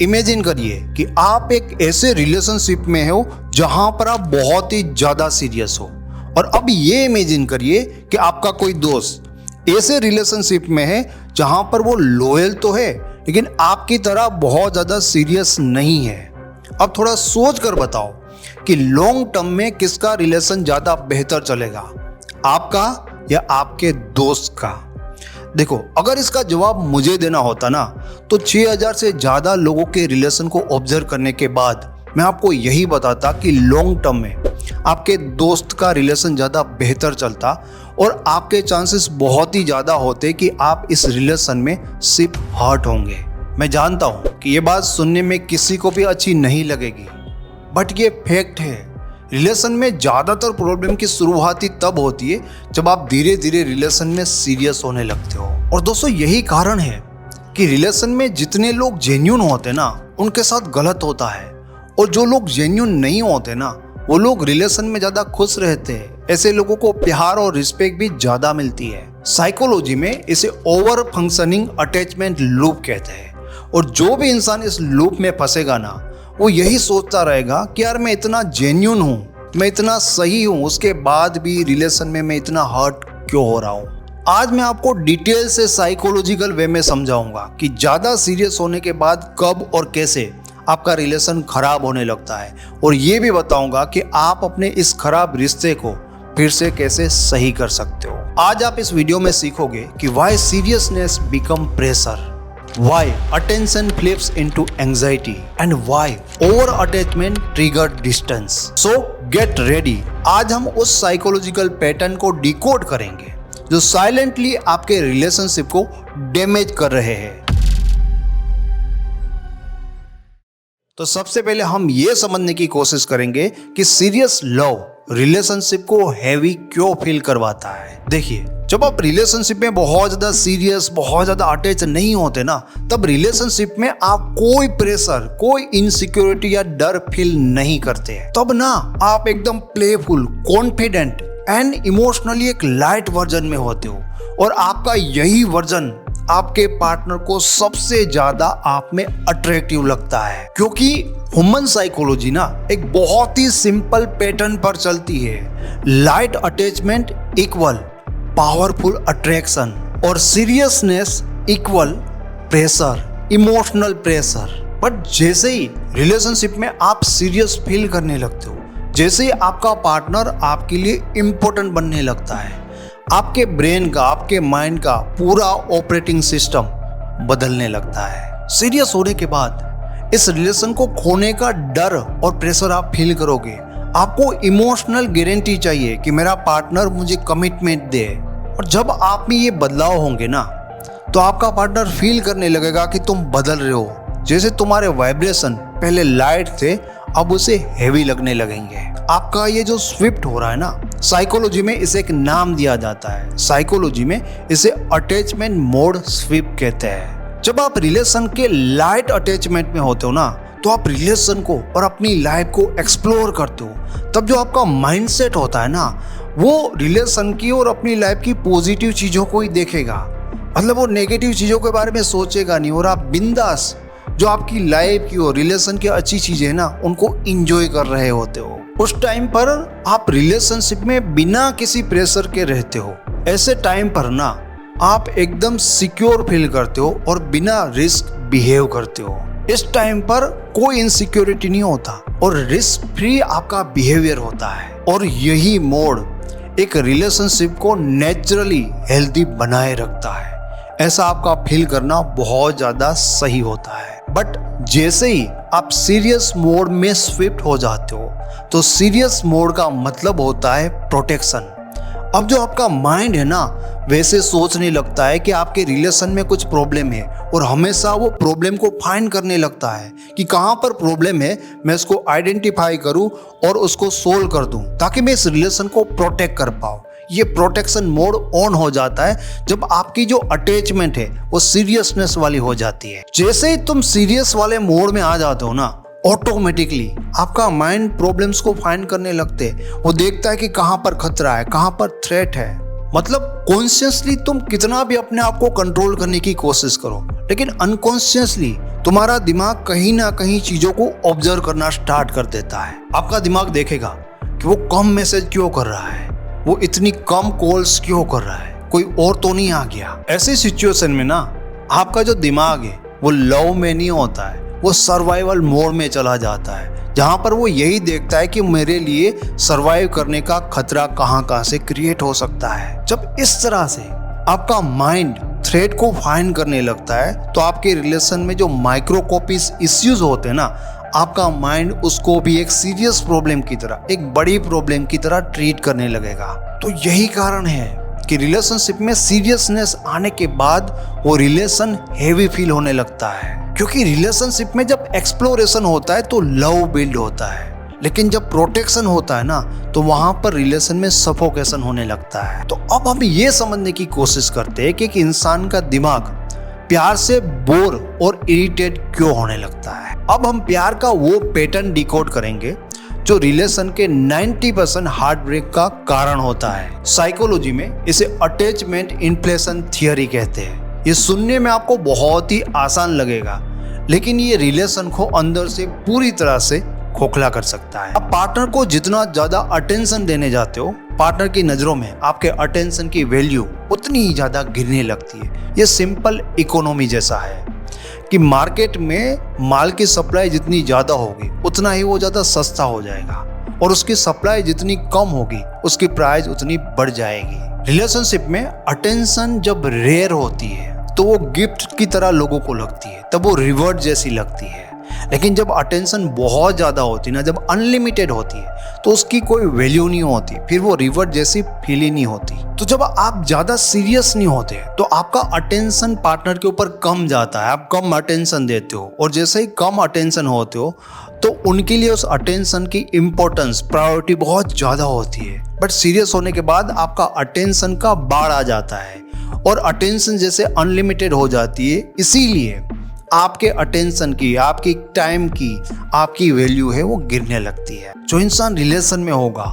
Imagine करिए कि आप एक ऐसे रिलेशनशिप में हो जहां पर आप बहुत ही ज्यादा सीरियस हो, और अब ये इमेजिन करिए कि आपका कोई दोस्त ऐसे रिलेशनशिप में है जहां पर वो लॉयल तो है लेकिन आपकी तरह बहुत ज्यादा सीरियस नहीं है। अब थोड़ा सोच कर बताओ कि लॉन्ग टर्म में किसका रिलेशन ज्यादा बेहतर चलेगा, आपका या आपके दोस्त का। देखो, अगर इसका जवाब मुझे देना होता ना तो 6000 से ज़्यादा लोगों के रिलेशन को ऑब्जर्व करने के बाद मैं आपको यही बताता कि लॉन्ग टर्म में आपके दोस्त का रिलेशन ज़्यादा बेहतर चलता और आपके चांसेस बहुत ही ज़्यादा होते कि आप इस रिलेशन में सिर्फ हर्ट होंगे। मैं जानता हूँ कि ये बात सुनने में किसी को भी अच्छी नहीं लगेगी, बट ये फैक्ट है। रिलेशन में ज़्यादातर प्रॉब्लम की शुरुआत ही तब होती है जब आप धीरे धीरे रिलेशन में सीरियस होने लगते हो। और दोस्तों, यही कारण है कि रिलेशन में जितने लोग जेन्युइन होते ना उनके साथ गलत होता है, और जो लोग जेन्युइन नहीं होते ना वो लोग रिलेशन में ज़्यादा खुश रहते हैं। ऐसे लोगों को प्यार और रिस्पेक्ट भी ज़्यादा मिलती है। साइकोलॉजी में इसे ओवर फंक्शनिंग अटैचमेंट लूप कहते हैं, और जो भी इंसान इस लूप में फंसेगा ना वो यही सोचता रहेगा कि यार मैं इतना जेन्युइन हूँ, मैं इतना सही हूँ, उसके बाद भी रिलेशन में मैं इतना हर्ट क्यों हो रहा हूँ। आज मैं आपको डिटेल से साइकोलॉजिकल वे में समझाऊंगा कि ज़्यादा सीरियस होने के बाद कब और कैसे आपका रिलेशन खराब होने लगता है, और ये भी बताऊंगा कि आप अपने इस खराब रिश्ते को फिर से कैसे सही कर सकते हो। आज आप इस वीडियो में सीखोगे कि why seriousness become pressure, why attention flips into anxiety, and why over attachment trigger distance. So get ready. आज हम उस साइकोलॉजिकल पैटर्न को डिकोड करेंगे जो साइलेंटली आपके रिलेशनशिप को डैमेज कर रहे हैं। तो सबसे पहले हम ये समझने की कोशिश करेंगे कि सीरियस लव रिलेशनशिप को हैवी क्यों फील करवाता है। देखिए, जब आप रिलेशनशिप में बहुत ज्यादा सीरियस, बहुत ज्यादा अटैच नहीं होते ना, तब रिलेशनशिप में आप कोई प्रेशर, कोई इनसिक्योरिटी या डर फील नहीं करते हैं। तब ना आप एकदम प्लेफुल, कॉन्फिडेंट एंड इमोशनली एक लाइट वर्जन में होते हो, और आपका यही वर्जन आपके पार्टनर को सबसे ज्यादा आप में अट्रैक्टिव लगता है, क्योंकि ह्यूमन साइकोलॉजी ना एक बहुत ही सिंपल पैटर्न पर चलती है। Light attachment equal powerful attraction, और seriousness equal pressure, emotional pressure. But जैसे ही रिलेशनशिप में आप सीरियस फील करने लगते हो, जैसे ही आपका पार्टनर आपके लिए इम्पोर्टेंट बनने लगता है, आपके ब्रेन का, आपके माइंड का पूरा ऑपरेटिंग सिस्टम बदलने लगता है। सीरियस होने के बाद इस रिलेशन को खोने का डर और प्रेशर आप फील करोगे। आपको इमोशनल गारंटी चाहिए कि मेरा पार्टनर मुझे कमिटमेंट दे, और जब आप में ये बदलाव होंगे ना तो आपका पार्टनर फील करने लगेगा कि तुम बदल रहे हो। जैसे तुम्हारे वाइब्रेशन पहले लाइट थे, अब उसे हैवी लगने लगेंगे। आपका ये जो स्विफ्ट हो रहा है ना, साइकोलॉजी में इसे एक नाम दिया जाता है। साइकोलॉजी में इसे अटैचमेंट मोड स्विफ्ट कहते हैं। जब आप रिलेशन के लाइट अटैचमेंट में होते हो ना तो आप रिलेशन को और अपनी लाइफ को एक्सप्लोर करते हो। तब जो आपका माइंडसेट होता है ना वो रिलेशन की और अपनी लाइफ की पॉजिटिव चीज़ों को ही देखेगा, मतलब वो नेगेटिव चीज़ों के बारे में सोचेगा नहीं, और आप बिंदास जो आपकी लाइफ की और रिलेशन की अच्छी चीज़ें ना उनको इंजॉय कर रहे होते हो। उस टाइम पर आप रिलेशनशिप में बिना किसी प्रेशर के रहते हो। ऐसे टाइम पर ना आप एकदम सिक्योर फील करते हो और बिना रिस्क बिहेव करते हो। इस टाइम पर कोई इनसिक्योरिटी नहीं होता और रिस्क फ्री आपका बिहेवियर होता है, और यही मोड एक रिलेशनशिप को नेचुरली हेल्दी बनाए रखता है। ऐसा आपका फील करना बहुत ज़्यादा सही होता है। बट जैसे ही आप सीरियस मोड में स्विफ्ट हो जाते हो तो सीरियस मोड का मतलब होता है प्रोटेक्शन। अब जो आपका माइंड है ना वैसे सोचने लगता है कि आपके रिलेशन में कुछ प्रॉब्लम है, और हमेशा वो प्रॉब्लम को फाइंड करने लगता है कि कहाँ पर प्रॉब्लम है, मैं इसको आइडेंटिफाई करूँ और उसको सोल्व कर दूँ ताकि मैं इस रिलेशन को प्रोटेक्ट कर पाऊँ। ये प्रोटेक्शन मोड ऑन हो जाता है जब आपकी जो अटैचमेंट है वो सीरियसनेस वाली हो जाती है। जैसे ही तुम सीरियस वाले मोड में आ जाते हो ना, ऑटोमेटिकली आपका माइंड प्रॉब्लम्स को फाइंड करने लगते हैं। वो देखता है कि कहाँ पर खतरा है, कहाँ पर थ्रेट है। मतलब कॉन्शियसली तुम कितना भी अपने आप को कंट्रोल करने की कोशिश करो, लेकिन अनकॉन्शियसली तुम्हारा दिमाग कहीं ना कहीं चीजों को ऑब्जर्व करना स्टार्ट कर देता है। आपका दिमाग देखेगा कि वो कम मैसेज क्यों कर रहा है, वो इतनी कम कॉल्स क्यों कर रहा है, कोई और तो नहीं आ गया। ऐसी सिचुएशन में ना आपका जो दिमाग है वो लव में नहीं होता है, वो सर्वाइवल मोड में चला जाता है, जहां पर वो यही देखता है कि मेरे लिए सर्वाइव करने का खतरा कहां से क्रिएट हो सकता है। जब इस तरह से आपका माइंड थ्रेट को फाइंड करने लगता है तो आपके रिलेशन में जो माइक्रोकोपिस इश्यूज होते हैं ना, आपका माइंड उसको भी एक सीरियस प्रॉब्लम की तरह, एक बड़ी प्रॉब्लम की तरह ट्रीट करने लगेगा। तो यही कारण है कि रिलेशनशिप में सीरियसनेस आने के बाद वो रिलेशन हेवी फील होने लगता है। क्योंकि रिलेशनशिप में जब एक्सप्लोरेशन होता है तो लव बिल्ड होता है, लेकिन जब प्रोटेक्शन होता है ना तो वहां पर रिलेशन में सफोकेशन होने लगता है। तो अब हम ये समझने की कोशिश करते हैं कि इंसान का दिमाग प्यार से बोर और इरिटेट क्यों होने लगता है। अब हम प्यार का वो पैटर्न डिकोड करेंगे जो रिलेशन के 90% हार्ट ब्रेक का कारण होता है। साइकोलॉजी में इसे अटैचमेंट इन्फ्लेशन थियरी कहते हैं। ये सुनने में आपको बहुत ही आसान लगेगा, लेकिन ये रिलेशन को अंदर से पूरी तरह से खोखला कर सकता है। आप पार्टनर को जितना ज्यादा अटेंशन देने जाते हो, पार्टनर की नजरों में आपके अटेंशन की वैल्यू उतनी ही ज्यादा गिरने लगती है। ये सिंपल इकोनॉमी जैसा है कि मार्केट में माल की सप्लाई जितनी ज्यादा होगी उतना ही वो ज्यादा सस्ता हो जाएगा, और उसकी सप्लाई जितनी कम होगी उसकी प्राइस उतनी बढ़ जाएगी। रिलेशनशिप में अटेंशन जब रेयर होती है तो वो गिफ्ट की तरह लोगों को लगती है, तब वो रिवॉर्ड जैसी लगती है। लेकिन जब अटेंशन बहुत ज़्यादा होती है ना, जब अनलिमिटेड होती है, तो उसकी कोई वैल्यू नहीं होती, फिर वो रिवॉर्ड जैसी फील ही नहीं होती। तो जब आप ज़्यादा सीरियस नहीं होते तो आपका अटेंशन पार्टनर के ऊपर कम जाता है, आप कम अटेंशन देते हो, और जैसे ही कम अटेंशन होते हो तो उनके लिए उस अटेंशन की इम्पोर्टेंस, प्रायोरिटी बहुत ज़्यादा होती है। बट सीरियस होने के बाद आपका अटेंशन का बाढ़ आ जाता है और अटेंशन जैसे अनलिमिटेड हो जाती है, इसीलिए आपके अटेंशन की, आपकी टाइम की, आपकी वैल्यू है वो गिरने लगती है। जो इंसान रिलेशन में होगा,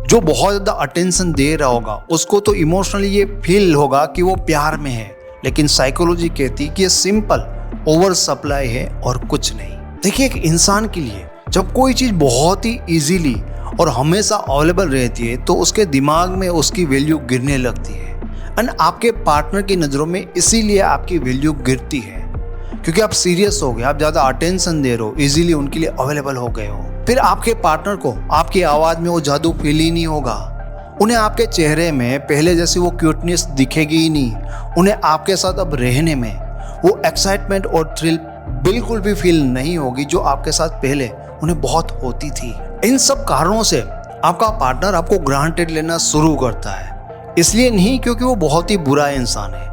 जो बहुत ज़्यादा अटेंशन दे रहा होगा, उसको तो इमोशनली ये फील होगा कि वो प्यार में है, लेकिन साइकोलॉजी कहती है कि ये सिंपल ओवर सप्लाई है और कुछ नहीं। देखिए, एक इंसान के लिए जब कोई चीज़ बहुत ही इजीली और हमेशा अवेलेबल रहती है तो उसके दिमाग में उसकी वैल्यू गिरने लगती है। एंड आपके पार्टनर की नज़रों में इसीलिए आपकी वैल्यू गिरती है, क्योंकि आप सीरियस हो गए, आप ज़्यादा अटेंशन दे रहे हो, इजीली उनके लिए अवेलेबल हो गए हो। फिर आपके पार्टनर को आपकी आवाज़ में वो जादू फील ही नहीं होगा, उन्हें आपके चेहरे में पहले जैसी वो क्यूटनेस दिखेगी ही नहीं, उन्हें आपके साथ अब रहने में वो एक्साइटमेंट और थ्रिल बिल्कुल भी फील नहीं होगी जो आपके साथ पहले उन्हें बहुत होती थी। इन सब कारणों से आपका पार्टनर आपको ग्रांटेड लेना शुरू करता है। इसलिए नहीं क्योंकि वो बहुत ही बुरा इंसान है,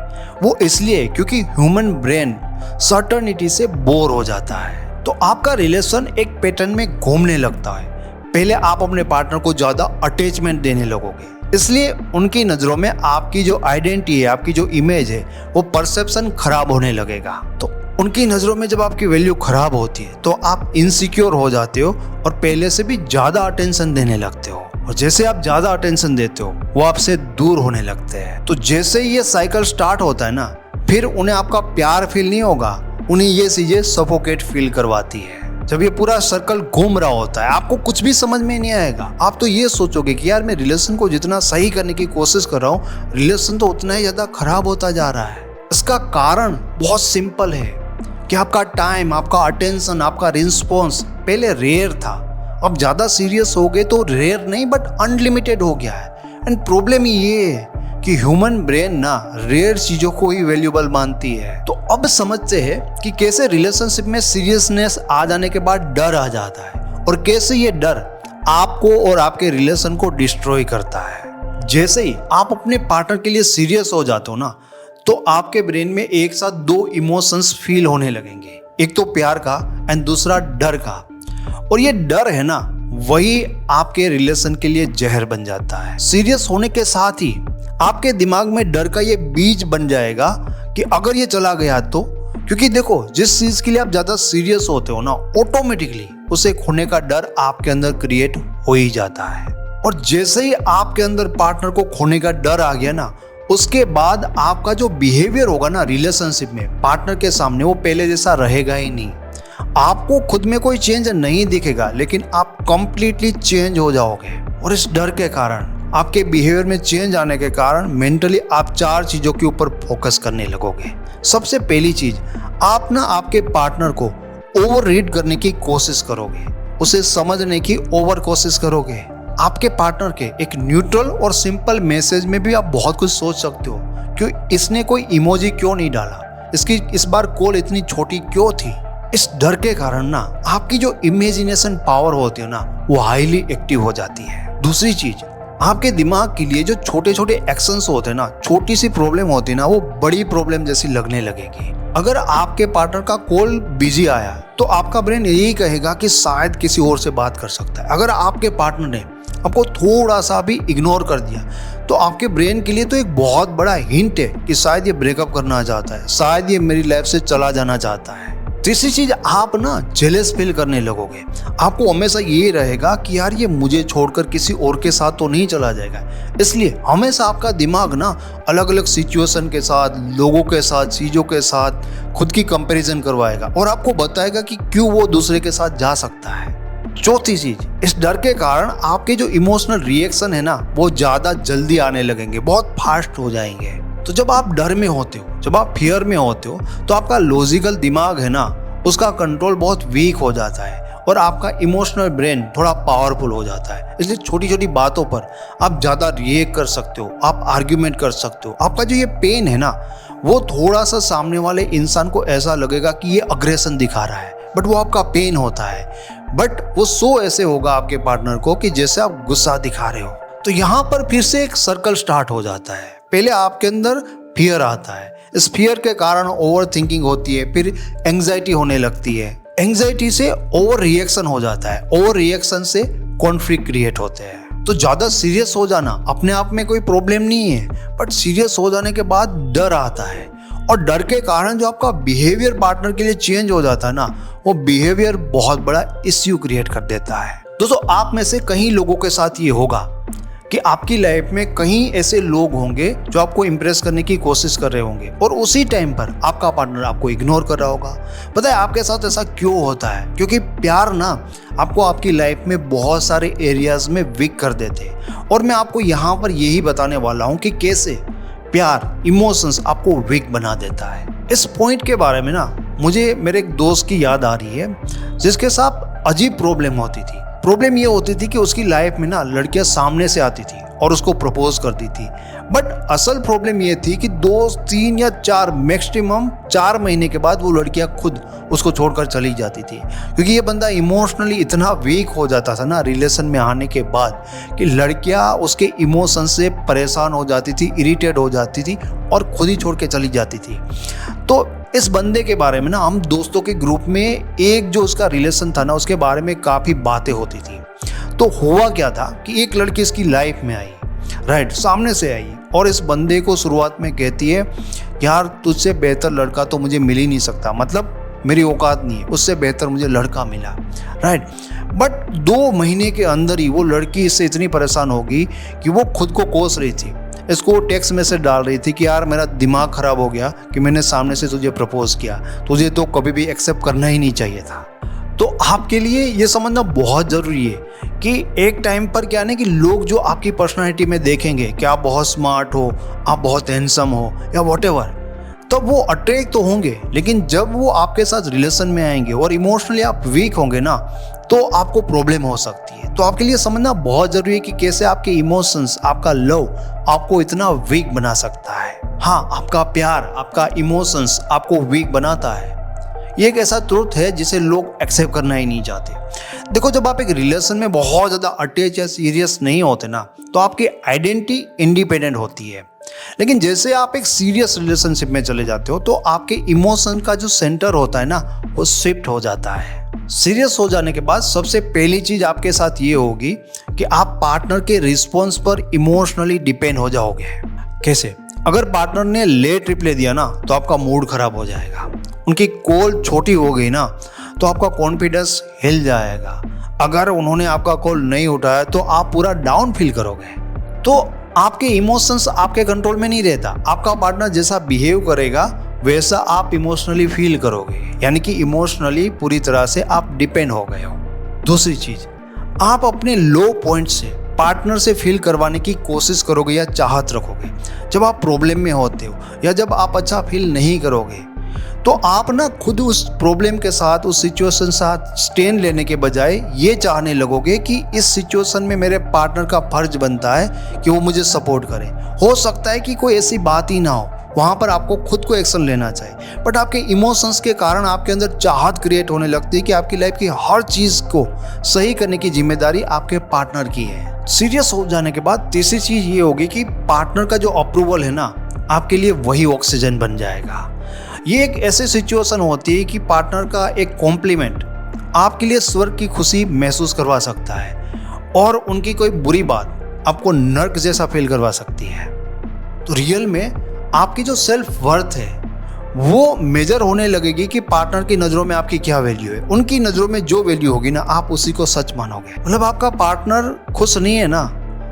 वो इसलिए क्योंकि ह्यूमन ब्रेन सर्टेनिटी से बोर हो जाता है। तो आपका रिलेशन एक पैटर्न में घूमने लगता है। पहले आप अपने पार्टनर को ज़्यादा अटैचमेंट देने लगोगे, इसलिए उनकी नज़रों में आपकी जो आइडेंटिटी है, आपकी जो इमेज है, वो परसेप्शन खराब होने लगेगा। तो उनकी नज़रों में जब आपकी वैल्यू खराब होती है तो आप इनसिक्योर हो जाते हो और पहले से भी ज़्यादा अटेंशन देने लगते हो, और जैसे आप ज़्यादा अटेंशन देते हो वो आपसे दूर होने लगते हैं। तो जैसे ही ये साइकिल स्टार्ट होता है ना, फिर उन्हें आपका प्यार फील नहीं होगा, उन्हें ये चीज़ें सफोकेट फील करवाती है। जब ये पूरा सर्कल घूम रहा होता है आपको कुछ भी समझ में नहीं आएगा। आप तो ये सोचोगे कि यार मैं रिलेशन को जितना सही करने की कोशिश कर रहा हूँ, रिलेशन तो उतना ही ज़्यादा खराब होता जा रहा है। इसका कारण बहुत सिंपल है कि आपका टाइम, आपका अटेंशन, आपका रिस्पॉन्स पहले रेयर था, अब ज़्यादा सीरियस हो गए तो रेयर नहीं बट अनलिमिटेड हो गया है। एंड प्रॉब्लम ये है कि ह्यूमन ब्रेन ना रेयर चीज़ों को ही वैल्यूबल मानती है। तो अब समझते हैं कि कैसे रिलेशनशिप में सीरियसनेस आ जाने के बाद डर आ जाता है, और कैसे ये डर आपको और आपके रिलेशन को डिस्ट्रॉय करता है। जैसे ही आप अपने पार्टनर के लिए सीरियस हो जाते हो ना, तो आपके ब्रेन में एक साथ दो इमोशंस फील होने लगेंगे, एक तो प्यार का एंड दूसरा डर का। और ये डर है ना, वही आपके रिलेशन के लिए जहर बन जाता है। सीरियस होने के साथ ही आपके दिमाग में डर का ये बीज बन जाएगा कि अगर ये चला गया तो, क्योंकि देखो जिस चीज के लिए आप ज्यादा सीरियस होते हो ना, ऑटोमेटिकली उसे खोने का डर आपके अंदर क्रिएट हो ही जाता है। और जैसे ही आपके अंदर पार्टनर को खोने का डर आ गया ना, उसके बाद आपका जो बिहेवियर होगा ना रिलेशनशिप में पार्टनर के सामने, वो पहले जैसा रहेगा ही नहीं। आपको खुद में कोई चेंज नहीं दिखेगा, लेकिन आप कंप्लीटली चेंज हो जाओगे। और इस डर के कारण, आपके बिहेवियर में चेंज आने के कारण मेंटली आप 4 चीजों के ऊपर फोकस करने लगोगे। सबसे पहली चीज, आप ना आपके पार्टनर को ओवर रीड करने की कोशिश करोगे, उसे समझने की ओवर कोशिश करोगे। आपके पार्टनर के एक न्यूट्रल और सिंपल मैसेज में भी आप बहुत कुछ सोच सकते हो, क्यों इसने कोई इमोजी क्यों नहीं डाला, इसकी इस बार कॉल इतनी छोटी क्यों थी। इस डर के कारण ना आपकी जो इमेजिनेशन पावर होती है ना, वो हाईली एक्टिव हो जाती है। दूसरी चीज, आपके दिमाग के लिए जो छोटे छोटे एक्शंस होते हैं ना, छोटी सी प्रॉब्लम होती है ना, वो बड़ी प्रॉब्लम जैसी लगने लगेगी। अगर आपके पार्टनर का कॉल बिजी आया तो आपका ब्रेन यही कहेगा कि शायद किसी और से बात कर सकता है। अगर आपके पार्टनर ने आपको थोड़ा सा भी इग्नोर कर दिया तो आपके ब्रेन के लिए तो एक बहुत बड़ा हिंट है कि शायद ये ब्रेकअप करना चाहता है, शायद ये मेरी लाइफ से चला जाना चाहता है। तीसरी चीज, आप ना जेलस फील करने लगोगे। आपको हमेशा ये रहेगा कि यार ये मुझे छोड़कर किसी और के साथ तो नहीं चला जाएगा। इसलिए हमेशा आपका दिमाग ना अलग अलग सिचुएशन के साथ, लोगों के साथ, चीज़ों के साथ खुद की कंपैरिजन करवाएगा और आपको बताएगा कि क्यों वो दूसरे के साथ जा सकता है। चौथी चीज, इस डर के कारण आपके जो इमोशनल रिएक्शन है ना, वो ज़्यादा जल्दी आने लगेंगे, बहुत फास्ट हो जाएंगे। तो जब आप डर में होते हो, जब आप फियर में होते हो, तो आपका लॉजिकल दिमाग है ना, उसका कंट्रोल बहुत वीक हो जाता है और आपका इमोशनल ब्रेन थोड़ा पावरफुल हो जाता है। इसलिए छोटी छोटी बातों पर आप ज़्यादा रिएक्ट कर सकते हो, आप आर्ग्यूमेंट कर सकते हो। आपका जो ये पेन है ना, वो थोड़ा सा सामने वाले इंसान को ऐसा लगेगा कि ये अग्रेशन दिखा रहा है, बट वो आपका पेन होता है। बट वो सो ऐसे होगा आपके पार्टनर को कि जैसे आप गुस्सा दिखा रहे हो। तो यहाँ पर फिर से एक सर्कल स्टार्ट हो जाता है। पहले आपके अंदर फियर आता है, इस फियर के कारण ओवर थिंकिंग होती है, फिर एंग्जाइटी होने लगती है, एंग्जाइटी से ओवर रिएक्शन हो जाता है, ओवर रिएक्शन से कॉन्फ्लिक्ट क्रिएट होते हैं। तो ज़्यादा सीरियस हो जाना अपने आप में कोई प्रॉब्लम नहीं है, बट सीरियस हो जाने के बाद डर आता है और डर के कारण जो आपका बिहेवियर पार्टनर के लिए चेंज हो जाता है ना, वो बिहेवियर बहुत बड़ा इश्यू क्रिएट कर देता है। दोस्तों, आप में से कई लोगों के साथ ये होगा कि आपकी लाइफ में कहीं ऐसे लोग होंगे जो आपको इम्प्रेस करने की कोशिश कर रहे होंगे और उसी टाइम पर आपका पार्टनर आपको इग्नोर कर रहा होगा। पता है आपके साथ ऐसा क्यों होता है? क्योंकि प्यार ना आपको आपकी लाइफ में बहुत सारे एरियाज में वीक कर देते हैं और मैं आपको यहाँ पर यही बताने वाला हूँ कि कैसे प्यार, इमोशंस आपको वीक बना देता है। इस पॉइंट के बारे में ना मुझे मेरे एक दोस्त की याद आ रही है जिसके साथ अजीब प्रॉब्लम होती थी। प्रॉब्लम ये होती थी कि उसकी लाइफ में ना लड़कियां सामने से आती थी और उसको प्रपोज करती थी, बट असल प्रॉब्लम ये थी कि 2, 3 या 4 मैक्सिमम 4 महीने के बाद वो लड़कियां खुद उसको छोड़कर चली जाती थी, क्योंकि ये बंदा इमोशनली इतना वीक हो जाता था ना रिलेशन में आने के बाद कि लड़कियां उसके इमोशन से परेशान हो जाती थी, इरिटेट हो जाती थी और खुद ही छोड़ के चली जाती थी। तो इस बंदे के बारे में ना हम दोस्तों के ग्रुप में एक जो उसका रिलेशन था ना, उसके बारे में काफ़ी बातें होती थी। तो हुआ क्या था कि एक लड़की इसकी लाइफ में आई, राइट, सामने से आई और इस बंदे को शुरुआत में कहती है यार तुझसे बेहतर लड़का तो मुझे मिल ही नहीं सकता, मतलब मेरी औकात नहीं है, उससे बेहतर मुझे लड़का मिला, राइट। बट 2 महीने के अंदर ही वो लड़की इससे इतनी परेशान होगी कि वो खुद को कोस रही थी, इसको टेक्स्ट मैसेज डाल रही थी कि यार मेरा दिमाग ख़राब हो गया कि मैंने सामने से तुझे प्रपोज किया, तुझे तो कभी भी एक्सेप्ट करना ही नहीं चाहिए था। तो आपके लिए ये समझना बहुत ज़रूरी है कि एक टाइम पर क्या है कि लोग जो आपकी पर्सनालिटी में देखेंगे कि आप बहुत स्मार्ट हो, आप बहुत हैंडसम हो या व्हाटएवर, तब वो अट्रैक्ट तो होंगे, लेकिन जब वो आपके साथ रिलेशन में आएंगे और इमोशनली आप वीक होंगे ना, तो आपको प्रॉब्लम हो सकती है। तो आपके लिए समझना बहुत ज़रूरी है कि कैसे आपके इमोशंस, आपका लव आपको इतना वीक बना सकता है। हाँ, आपका प्यार, आपका इमोशंस आपको वीक बनाता है। ये एक ऐसा ट्रुथ है जिसे लोग एक्सेप्ट करना ही नहीं चाहते। देखो, जब आप एक रिलेशन में बहुत ज़्यादा अटैच या सीरियस नहीं होते ना, तो आपकी आइडेंटिटी इंडिपेंडेंट होती है, लेकिन जैसे आप एक सीरियस रिलेशनशिप में चले जाते हो तो आपके इमोशन का जो सेंटर होता है ना, वो शिफ्ट हो जाता है। सीरियस हो जाने के बाद सबसे पहली चीज़ आपके साथ ये होगी कि आप पार्टनर के रिस्पॉन्स पर इमोशनली डिपेंड हो जाओगे। कैसे? अगर पार्टनर ने लेट रिप्लाई दिया ना, तो आपका मूड खराब हो जाएगा। उनकी कॉल छोटी हो गई ना, तो आपका कॉन्फिडेंस हिल जाएगा। अगर उन्होंने आपका कॉल नहीं उठाया तो आप पूरा डाउन फील करोगे। तो आपके इमोशंस आपके कंट्रोल में नहीं रहता। आपका पार्टनर जैसा बिहेव करेगा वैसा आप इमोशनली फील करोगे, यानी कि इमोशनली पूरी तरह से आप डिपेंड हो गए हो। दूसरी चीज, आप अपने लो पॉइंट से पार्टनर से फील करवाने की कोशिश करोगे या चाहत रखोगे। जब आप प्रॉब्लम में होते हो या जब आप अच्छा फील नहीं करोगे तो आप ना खुद उस प्रॉब्लम के साथ, उस सिचुएशन के साथ स्टैंड लेने के बजाय ये चाहने लगोगे कि इस सिचुएशन में मेरे पार्टनर का फर्ज बनता है कि वो मुझे सपोर्ट करे। हो सकता है कि कोई ऐसी बात ही ना हो, वहाँ पर आपको खुद को एक्शन लेना चाहिए, बट आपके इमोशंस के कारण आपके अंदर चाहत क्रिएट होने लगती है कि आपकी लाइफ की हर चीज़ को सही करने की जिम्मेदारी आपके पार्टनर की है। सीरियस हो जाने के बाद तीसरी चीज़ ये होगी कि पार्टनर का जो अप्रूवल है ना, आपके लिए वही ऑक्सीजन बन जाएगा। ये एक ऐसी सिचुएशन होती है कि पार्टनर का एक कॉम्प्लीमेंट आपके लिए स्वर्ग की खुशी महसूस करवा सकता है और उनकी कोई बुरी बात आपको नर्क जैसा फील करवा सकती है। तो रियल में आपकी जो सेल्फ वर्थ है वो मेजर होने लगेगी कि पार्टनर की नज़रों में आपकी क्या वैल्यू है। उनकी नज़रों में जो वैल्यू होगी ना, आप उसी को सच मानोगे। मतलब आपका पार्टनर खुश नहीं है ना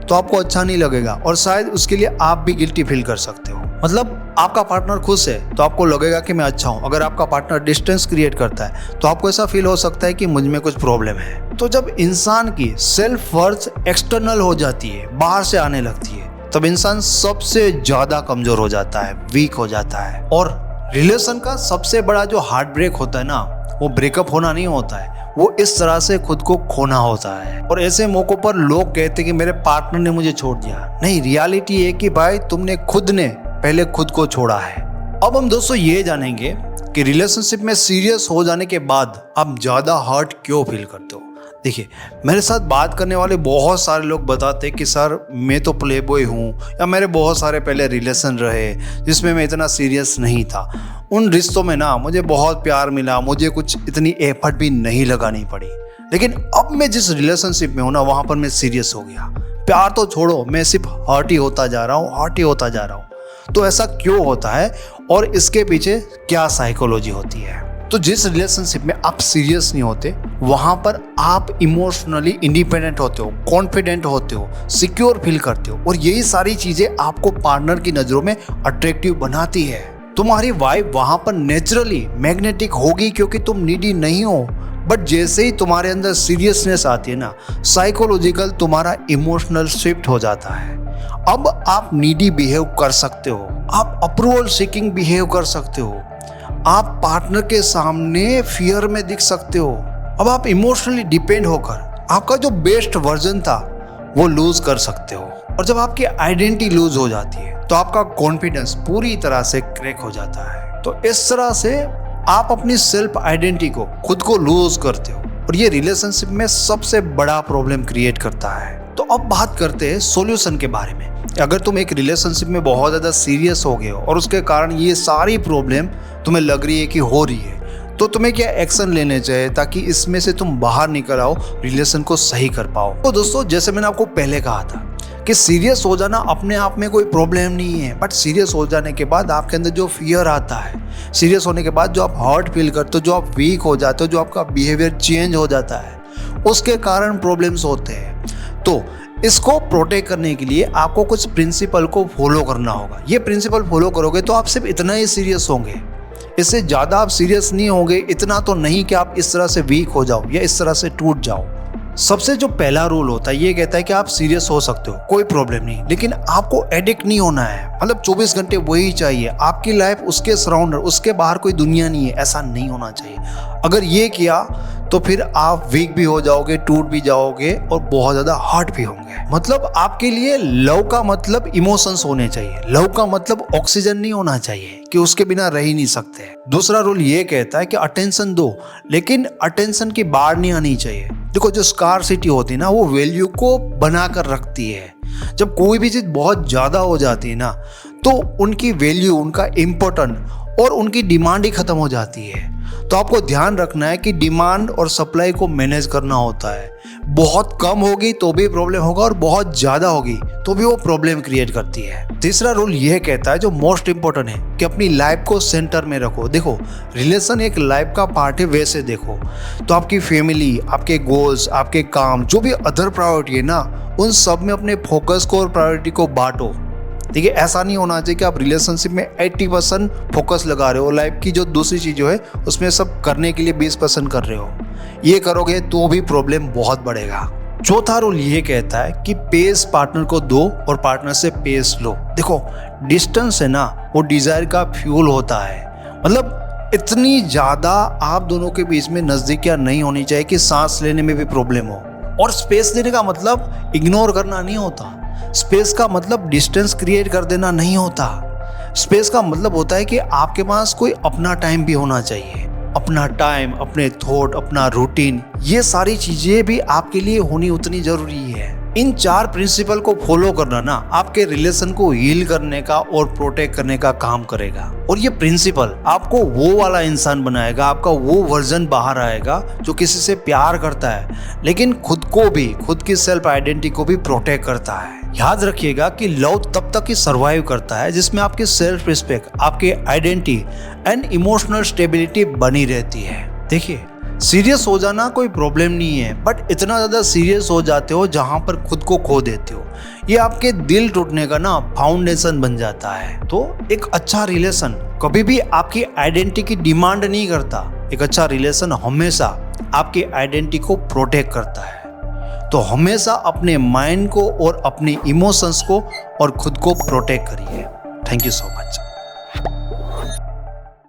तो आपको अच्छा नहीं लगेगा और शायद उसके लिए आप भी गिल्टी फील कर सकते हो। मतलब आपका पार्टनर खुश है तो आपको लगेगा कि मैं अच्छा हूँ। अगर आपका पार्टनर डिस्टेंस क्रिएट करता है तो आपको ऐसा फील हो सकता है कि मुझ में कुछ प्रॉब्लम है। तो जब इंसान की सेल्फ वर्थ एक्सटर्नल हो जाती है, बाहर से आने लगती है, तब इंसान सबसे ज्यादा कमजोर हो जाता है, वीक हो जाता है। और रिलेशन का सबसे बड़ा जो हार्ट ब्रेक होता है ना, वो ब्रेकअप होना नहीं होता है, वो इस तरह से खुद को खोना होता है। और ऐसे मौकों पर लोग कहते हैं कि मेरे पार्टनर ने मुझे छोड़ दिया। नहीं, रियलिटी है कि भाई तुमने खुद ने पहले खुद को छोड़ा है। अब हम दोस्तों ये जानेंगे कि रिलेशनशिप में सीरियस हो जाने के बाद आप ज्यादा हर्ट क्यों फील करते हो। देखिए, मेरे साथ बात करने वाले बहुत सारे लोग बताते हैं कि सर मैं तो प्ले बॉय हूँ, या मेरे बहुत सारे पहले रिलेशन रहे जिसमें मैं इतना सीरियस नहीं था। उन रिश्तों में ना मुझे बहुत प्यार मिला, मुझे कुछ इतनी एफर्ट भी नहीं लगानी पड़ी, लेकिन अब मैं जिस रिलेशनशिप में हूँ ना वहाँ पर मैं सीरियस हो गया। प्यार तो छोड़ो, मैं सिर्फ हर्ट ही होता जा रहा हूँ, हर्ट ही होता जा रहा हूँ। तो ऐसा क्यों होता है और इसके पीछे क्या साइकोलॉजी होती है। तो जिस रिलेशनशिप में आप सीरियस नहीं होते वहां पर आप इमोशनली इंडिपेंडेंट होते हो, कॉन्फिडेंट होते हो, सिक्योर फील करते हो, और यही सारी चीजें आपको पार्टनर की नजरों में अट्रैक्टिव बनाती है। तुम्हारी वाइब वहां पर नेचुरली मैग्नेटिक होगी क्योंकि तुम नीडी नहीं हो, बट जैसे ही तुम्हारे अंदर सीरियसनेस आती है ना, साइकोलॉजिकल तुम्हारा इमोशनल शिफ्ट हो जाता है। अब आप नीडी बिहेव कर सकते हो, आप अप्रूवल सीकिंग बिहेव कर सकते हो, आप पार्टनर के सामने फियर में दिख सकते हो। अब आप इमोशनली डिपेंड होकर आपका जो बेस्ट वर्जन था वो लूज कर सकते हो। और जब आपकी आइडेंटिटी लूज हो जाती है तो आपका कॉन्फिडेंस पूरी तरह से क्रैक हो जाता है। तो इस तरह से आप अपनी सेल्फ आइडेंटिटी को खुद को लूज करते हो और ये रिलेशनशिप में सबसे बड़ा प्रॉब्लम क्रिएट करता है। तो अब बात करते हैं सॉल्यूशन के बारे में। अगर तुम एक रिलेशनशिप में बहुत ज़्यादा सीरियस हो गए हो और उसके कारण ये सारी प्रॉब्लम तुम्हें लग रही है कि हो रही है, तो तुम्हें क्या एक्शन लेने चाहिए ताकि इसमें से तुम बाहर निकल आओ, रिलेशन को सही कर पाओ। तो दोस्तों, जैसे मैंने आपको पहले कहा था कि सीरियस हो जाना अपने आप में कोई प्रॉब्लम नहीं है, बट सीरियस हो जाने के बाद आपके अंदर जो फियर आता है, सीरियस होने के बाद जो आप हर्ट फील करते हो, जो आप वीक हो जाते हो, जो आपका बिहेवियर चेंज हो जाता है, उसके कारण प्रॉब्लम्स होते हैं। तो इसको प्रोटेक्ट करने के लिए आपको कुछ प्रिंसिपल को फॉलो करना होगा। ये प्रिंसिपल फॉलो करोगे तो आप सिर्फ इतना ही सीरियस होंगे, इससे ज़्यादा आप सीरियस नहीं होंगे। इतना तो नहीं कि आप इस तरह से वीक हो जाओ या इस तरह से टूट जाओ। सबसे जो पहला रूल होता है ये कहता है कि आप सीरियस हो सकते हो, कोई प्रॉब्लम नहीं, लेकिन आपको एडिक्ट नहीं होना है। मतलब 24 घंटे वही चाहिए, आपकी लाइफ उसके सराउंडर, उसके बाहर कोई दुनिया नहीं है, ऐसा नहीं होना चाहिए। अगर ये किया तो फिर आप वीक भी हो जाओगे, टूट भी जाओगे और बहुत ज़्यादा हर्ट भी होंगे। मतलब आपके लिए लव का मतलब इमोशंस होने चाहिए, लव का मतलब ऑक्सीजन नहीं होना चाहिए कि उसके बिना रह ही नहीं सकते। दूसरा रूल ये कहता है कि अटेंशन दो, लेकिन अटेंशन की बाढ़ नहीं आनी चाहिए। देखो, जो स्कार्सिटी होती है ना, वो वैल्यू को बना कर रखती है। जब कोई भी चीज़ बहुत ज़्यादा हो जाती है ना, तो उनकी वैल्यू, उनका इम्पोर्टेंट और उनकी डिमांड ही खत्म हो जाती है। तो आपको ध्यान रखना है कि डिमांड और सप्लाई को मैनेज करना होता है। बहुत कम होगी तो भी प्रॉब्लम होगा और बहुत ज़्यादा होगी तो भी वो प्रॉब्लम क्रिएट करती है। तीसरा रूल यह कहता है, जो मोस्ट इंपॉर्टेंट है, कि अपनी लाइफ को सेंटर में रखो। देखो, रिलेशन एक लाइफ का पार्ट है, वैसे देखो तो आपकी फैमिली, आपके गोल्स, आपके काम, जो भी अदर प्रायोरिटी है ना, उन सब में अपने फोकस को और प्रायोरिटी को बांटो। देखिए, ऐसा नहीं होना चाहिए कि आप रिलेशनशिप में 80% फोकस लगा रहे हो, लाइफ की जो दूसरी चीज़ है उसमें सब करने के लिए 20% कर रहे हो। ये करोगे तो भी प्रॉब्लम बहुत बढ़ेगा। चौथा रूल ये कहता है कि पेस पार्टनर को दो और पार्टनर से पेस लो। देखो, डिस्टेंस है ना, वो डिजायर का फ्यूल होता है। मतलब इतनी ज़्यादा आप दोनों के बीच में नज़दीकियाँ नहीं होनी चाहिए कि सांस लेने में भी प्रॉब्लम हो। और स्पेस देने का मतलब इग्नोर करना नहीं होता। स्पेस का मतलब डिस्टेंस क्रिएट कर देना नहीं होता। स्पेस का मतलब होता है कि आपके पास कोई अपना टाइम भी होना चाहिए। अपना टाइम, अपने थॉट, अपना रूटीन, ये सारी चीजें भी आपके लिए होनी उतनी जरूरी है। इन 4 प्रिंसिपल को फॉलो करना ना आपके रिलेशन को हील करने का और प्रोटेक्ट करने का काम करेगा। और ये प्रिंसिपल आपको वो वाला इंसान बनाएगा, आपका वो वर्जन बाहर आएगा जो किसी से प्यार करता है, लेकिन खुद को भी, खुद की सेल्फ आइडेंटिटी को भी प्रोटेक्ट करता है। याद रखिएगा कि लव तब तक ही सर्वाइव करता है जिसमें आपकी सेल्फ रिस्पेक्ट, आपकी आइडेंटिटी एंड इमोशनल स्टेबिलिटी बनी रहती है। देखिए, सीरियस हो जाना कोई प्रॉब्लम नहीं है, बट इतना ज़्यादा सीरियस हो जाते हो जहाँ पर खुद को खो देते हो, ये आपके दिल टूटने का ना फाउंडेशन बन जाता है। तो एक अच्छा रिलेशन कभी भी आपकी आइडेंटिटी की डिमांड नहीं करता। एक अच्छा रिलेशन हमेशा आपकी आइडेंटिटी को प्रोटेक्ट करता है। तो हमेशा अपने माइंड को और अपने इमोशंस को और खुद को प्रोटेक्ट करिए। Thank you so much.